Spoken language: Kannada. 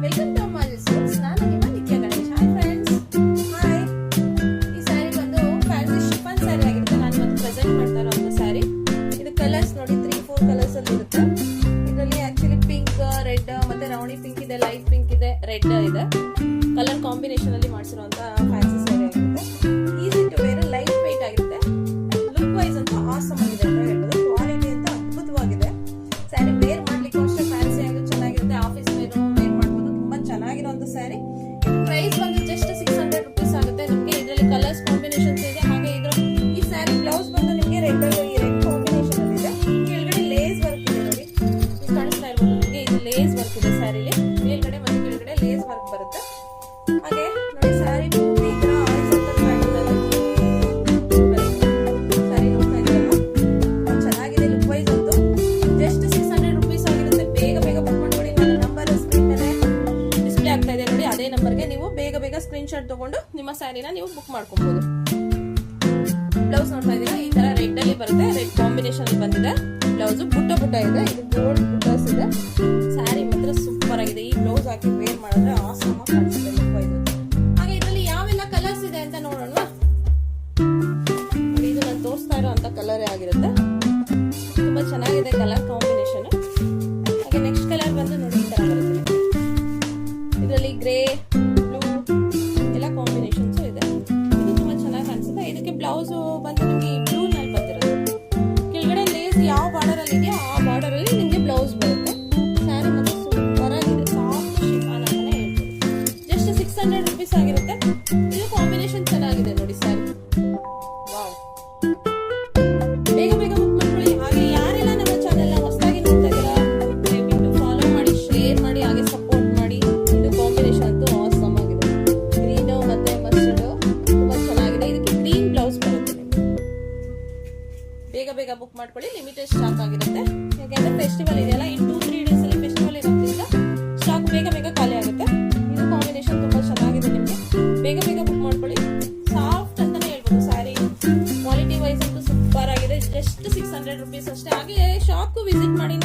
ವೆಲ್ಕಮ್ ಟು ಮಾಜಿ ಸೂಟ್ಸ್. ನಾನು ನಿಮ್ಮ ನಿತ್ಯ ಗಣೇಶ್. Hi friends, hi. ಈ ಸ್ಯಾರಿ ಬಂದು ಫ್ಯಾನ್ಸಿ ಶಿಫಾನ್ ಸ್ಯಾರಿ ಆಗಿರುತ್ತೆ. ನಾನು ಇವತ್ತು ಪ್ರೆಸೆಂಟ್ ಮಾಡ್ತಾ ಇರೋ ಸ್ಯಾರಿ. ಇದು ಕಲರ್ಸ್ ನೋಡಿ 3-4 ಕಲರ್ಸ್ ಅಲ್ಲಿ ಇರುತ್ತೆ. ಇದರಲ್ಲಿ ಆಕ್ಚುಲಿ ಪಿಂಕ್, ರೆಡ್ ಮತ್ತೆ ರಾಣಿ ಪಿಂಕ್ ಇದೆ, ಲೈಟ್ ಪಿಂಕ್ ಇದೆ, ರೆಡ್ ಇದೆ. ಕಲರ್ ಕಾಂಬಿನೇಷನ್ ಅಲ್ಲಿ ಮಾಡಿಸಿರುವಂತ ಫ್ಯಾನ್ಸಿ ಸ್ಯಾರಿ ಆಗಿರುತ್ತೆ. Easy to wear, light weight ಆಗಿರುತ್ತೆ. ಲುಕ್ ವೈಸ್ ಅಂತೂ ಆಸಮ್ ಆಗಿದೆ ಅಂತ ಹೇಳ್ಬೋದು. ಕ್ವಾಲಿಟಿ ಅಂತ ಅದ್ಭುತವಾಗಿದೆ. ಸ್ಯಾರಿ ವೇರ್ ಮಾಡ್ಲಿಕ್ಕೆ ಅಷ್ಟೇ ಫ್ಯಾನ್ಸಿ ಆಗಿ ಚೆನ್ನಾಗಿರುತ್ತೆ. ಆಫೀಸ್ ವೇರ್ ಮಾಡ್ಬೋದು. ತುಂಬಾ ಚೆನ್ನಾಗಿರುವಂತ ಸ್ಯಾರಿ. ಪ್ರೈಸ್ ಬಂದು ಜಸ್ಟ್ 600 ರುಪೀಸ್ ಆಗುತ್ತೆ. ನಿಮಗೆ ಇದರಲ್ಲಿ ಕಲರ್ಸ್ ಕಾಂಬಿನೇಷನ್ಸ್ ಇದೆ. ಹಾಗೆ ಇದ್ರ ಈ ಸ್ಯಾರಿ ಬ್ಲೌಸ್ ಬಂದು ನಿಮಗೆ ರೆಡ್ ಕಾಂಬಿನೇಷನ್ ಅಲ್ಲಿ ಇದೆ. ಕೆಳಗಡೆ ಲೇಸ್ ವರ್ಕ್ ಇದೆ ನೋಡಿ, ಇದು ಕಾಣಿಸ್ತಾ ಇರ್ಬೋದು ನಿಮಗೆ. ಇದು ಲೇಸ್ ವರ್ಕ್ ಇದೆ ಸ್ಯಾರಿಲಿ. ಮೇಲ್ಗಡೆ ಮತ್ತು ಕೆಳಗಡೆ ಲೇಸ್ ವರ್ಕ್ ಬರುತ್ತೆ. ಹಾಗೆ ನೋಡಿ ಸ್ಯಾರಿ ಪೂರ್ತಿ ಈ ತರ ಹಾರಿಜಾಂಟಲ್ ಪ್ಯಾಟರ್ನ್ ಸ್ಯಾರಿ ನೋಡ್ತಾ ಇದ್ದೀರಲ್ಲ, ಚೆನ್ನಾಗಿದೆ. ಲುಕ್ ವೈಸ್ ಅಂತೂ ಜಸ್ಟ್ 600 ರುಪೀಸ್ ಆಗಿರುತ್ತೆ. ಬೇಗ ಬೇಗ ಬುಕ್ ಮಾಡ್ಕೊಳ್ಳಿ. ನನ್ನ ನಂಬರ್ ಸ್ಕ್ರೀನ್ ಮೇಲೆ ಡಿಸ್ಪ್ಲೇ ಆಗ್ತಾ ಇದೆ ನೋಡಿ. ಅದೇ ನಂಬರ್ಗೆ ನೀವು ಬೇಗ ಬೇಗ ಸ್ಕ್ರೀನ್ ಶಾಟ್ ತಗೊಂಡು ನಿಮ್ಮ ಸ್ಯಾರಿನ ನೀವು ಬುಕ್ ಮಾಡ್ಕೊಬಹುದು. ಬ್ಲೌಸ್ ನೋಡ್ತಾ ಇದ್ದೀರಾ, ಈ ತರ ರೆಡ್ ಅಲ್ಲಿ ಬರುತ್ತೆ. ರೆಡ್ ಕಾಂಬಿನೇಷನ್ ಅಲ್ಲಿ ಬಂದಿದೆ ಬ್ಲೌಸ್. ಪುಟ್ಟ ಪುಟ್ಟ ಇದೆ. ಇದು ಗೋಲ್ಡ್ ಬುಟ್ಟಾಸ್ ಇದೆ. ಸ್ಯಾರಿ ಮಾತ್ರ ಸೂಪರ್ ಆಗಿದೆ. ಈ ಬ್ಲೌಸ್ ಹಾಕಿ ವೇರ್ ಮಾಡಿದ್ರೆ ಆಸಮ್ ಆಗಿ ಕಾಣಿಸುತ್ತೆ ಲುಕ್ ವೈಸ್. ಹಾಗೆ ಇದರಲ್ಲಿ ಯಾವೆಲ್ಲ ಕಲರ್ಸ್ ಇದೆ ಅಂತ ನೋಡೋಣ. ಇದು ನಾನು ತೋರಿಸ್ತಾ ಇರೋ ಅಂತ ಕಲರ್ ಆಗಿರುತ್ತೆ. ತುಂಬಾ ಚೆನ್ನಾಗಿದೆ ಕಲರ್ ಕಾಂಬಿನೇಷನ್. ಹಾಗೆ ನೆಕ್ಸ್ಟ್ ಕಲರ್ ಬಂದು ನೋಡಿ ಈ ತರ ಬರುತ್ತೆ. ಇದರಲ್ಲಿ ಗ್ರೇ, ಬ್ಲೂ ಎಲ್ಲ ಕಾಂಬಿನೇಷನ್ಸ್ ಇದೆ. ಇದು ತುಂಬಾ ಚೆನ್ನಾಗಿ ಕಾಣಿಸುತ್ತೆ. ಇದಕ್ಕೆ ಬ್ಲೌಸ್ ಬಂದು ನಿಮಗೆ ಬ್ಲೂ ನಲ್ಲಿ ಬಂದಿರೋದು. ಕೆಳಗಡೆ ಲೇಸ್ ಯಾವ ಬಾರ್ಡರ್ ಅಲ್ಲಿ ಇದೆಯೋ ಆ ಬಾರ್ಡರ್ ಅಲ್ಲಿ ನಿಮಗೆ ಬ್ಲೌಸ್ ಬರುತ್ತೆ. ಸ್ಯಾರಿ ಮತ್ತೆ ಸೂಪರ್ ಆಗಿದೆ. ಸಾಫ್ಟ್ ಶಿಫಾನ್ ಅಂತಾನೆ ಹೇಳ್ಬೋದು. ಜಸ್ಟ್ 600 ರುಪೀಸ್ ಆಗಿರುತ್ತೆ. ಇದು ಕಾಂಬಿನೇಷನ್ ಚೆನ್ನಾಗಿದೆ ನೋಡಿ ಸ್ಯಾರಿ. ವಾವ್, ಬೇಗ ಬೇಗ ಬುಕ್ ಮಾಡ್ಕೊಳ್ಳಿ. ಹಾಗೆ ಯಾರೆಲ್ಲ ನಮ್ಮ ಚಾನೆಲ್ ಹೊಸದಾಗಿ ನೋಡ್ತಾ ಇದ್ದೀರಾ, ದಯವಿಟ್ಟು ಫಾಲೋ ಮಾಡಿ, ಶೇರ್ ಮಾಡಿ, ಹಾಗೆ ಸಪೋರ್ಟ್ ಮಾಡಿ. ಇದು ಕಾಂಬಿನೇಷನ್ ಅಂತೂ ಆಸಮ್ ಆಗಿದೆ. ಗ್ರೀನ್ ಮತ್ತೆ ಮಸ್ಟರ್ಡ್ ತುಂಬಾ ಚೆನ್ನಾಗಿದೆ. ಇದಕ್ಕೆ ಗ್ರೀನ್ ಬ್ಲೌಸ್ ಬರುತ್ತೆ. ಬೇಗ ಬೇಗ ಬುಕ್ ಮಾಡ್ಕೊಳ್ಳಿ. ಲಿಮಿಟೆಡ್ ಸ್ಟಾಕ್ ಆಗಿರುತ್ತೆ. ಯಾಕೆಂದ್ರೆ ಫೆಸ್ಟಿವಲ್ ಇದೆಯಲ್ಲ, ಇನ್ 2-3 ಡೇಸ್ ಅಲ್ಲಿ ಫೆಸ್ಟಿವಲ್ ಇರೋದ್ರಿಂದ ಸ್ಟಾಕ್ ಬೇಗ ಬೇಗ ಖಾಲಿ ಆಗುತ್ತೆ. ಇದು ಕಾಂಬಿನೇಷನ್ ತುಂಬಾ ಚೆನ್ನಾಗಿದೆ. ನಿಮಗೆ ಬೇಗ ಬೇಗ ಬುಕ್ ಮಾಡ್ಕೊಳ್ಳಿ. ಸಾಫ್ಟ್ ಅಂತಾನೆ ಹೇಳ್ಬೋದು ಸ್ಯಾರಿ. ಕ್ವಾಲಿಟಿ ವೈಸ್ ಅಂತೂ ಸೂಪರ್ ಆಗಿದೆ. ಜಸ್ಟ್ 600 ರುಪೀಸ್ ಅಷ್ಟೇ. ಹಾಗೆ ಶಾಪ್ ವಿಸಿಟ್ ಮಾಡಿ.